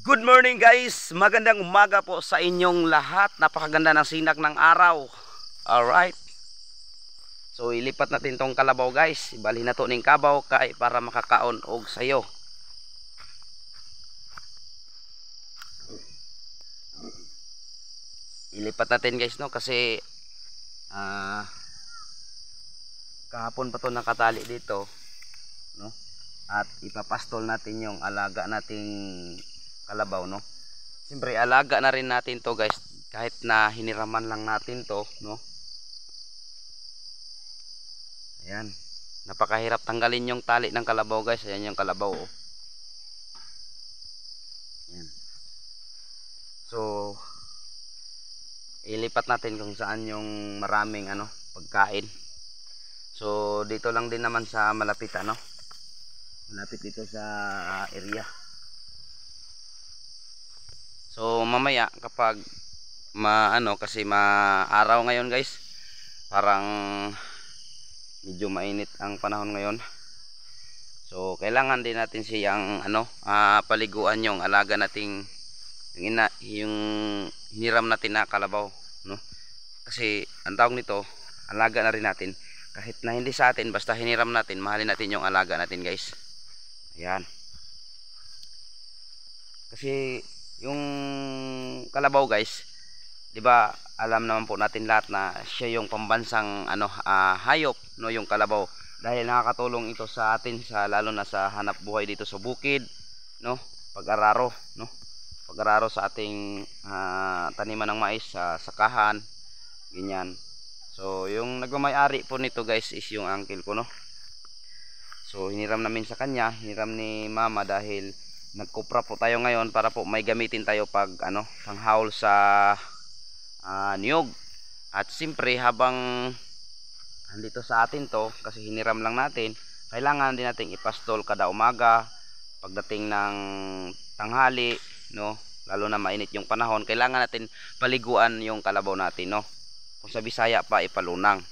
Good morning guys, magandang umaga po sa inyong lahat. Napakaganda ng sinak ng araw. Alright, so ilipat natin tong kalabaw guys. Ibali na to ning kabaw kay para makakaon og sayo. Ilipat natin guys no kasi kahapon pa to nakatali dito no, at ipapastol natin yung alaga nating kalabaw no. Siyempre alaga na rin natin to guys, kahit na hiniraman lang natin to no. Ayan, napakahirap tanggalin yung tali ng kalabaw guys. Ayan yung kalabaw oh. Ayan. So ilipat natin kung saan yung maraming pagkain. So dito lang din naman sa malapit malapit dito sa area. So mamaya kapag kasi maaraw ngayon guys, parang medyo mainit ang panahon ngayon. So kailangan din natin siyang paliguan yung alaga nating yung hiniram natin na kalabaw no. Kasi ang tawag nito, alaga na rin natin. Kahit na hindi sa atin, basta hiniram natin, mahalin natin yung alaga natin guys. Ayan. Kasi yung kalabaw guys, 'di ba, alam naman po natin lahat na siya yung pambansang hayop no, yung kalabaw, dahil nakakatulong ito sa atin lalo na sa hanap buhay dito sa bukid no, pag-araro no, pag-araro sa ating taniman ng mais sa sakahan ganyan. So yung nagmamay-ari po nito guys is yung uncle ko no. So hiniram namin sa kanya, hiniram ni mama dahil nagkupra po tayo ngayon para po may gamitin tayo pag panghaul sa niyog. At siyempre habang andito sa atin to, kasi hiniram lang natin, kailangan din nating ipastol kada umaga pagdating ng tanghali no, lalo na mainit yung panahon. Kailangan natin paliguan yung kalabaw natin no, kung sa Bisaya pa ipalunang.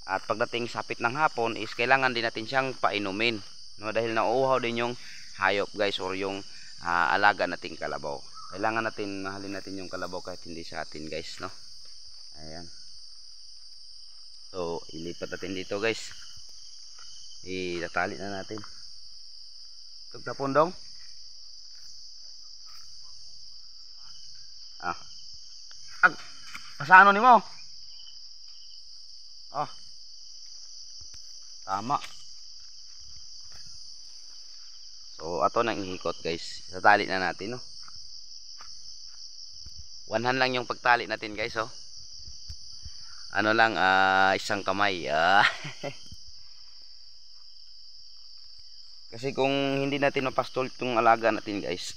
At pagdating sapit ng hapon is kailangan din natin siyang painumin no, dahil nauuhaw din yung hayop guys, or yung alaga nating kalabaw. Kailangan natin mahalin natin yung kalabaw kahit hindi sa atin guys no. Ayan. So ilipat natin dito guys, itatali na natin tugtapon dong. Pasano ni mo? Tama. So ato nang ihikot guys, tatali na natin no. One hand lang yung pagtali natin guys oh. Isang kamay Kasi kung hindi natin mapastol itong alaga natin guys,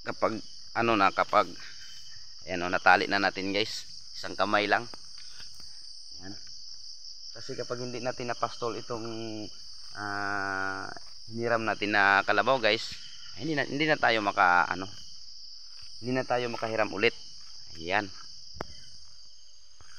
kapag kapag ayan natali na natin guys, isang kamay lang. Ayan. Kasi kapag hindi natin napastol itong hiniram natin na kalabaw guys, hindi na tayo hindi na tayo makahiram ulit. Ayan.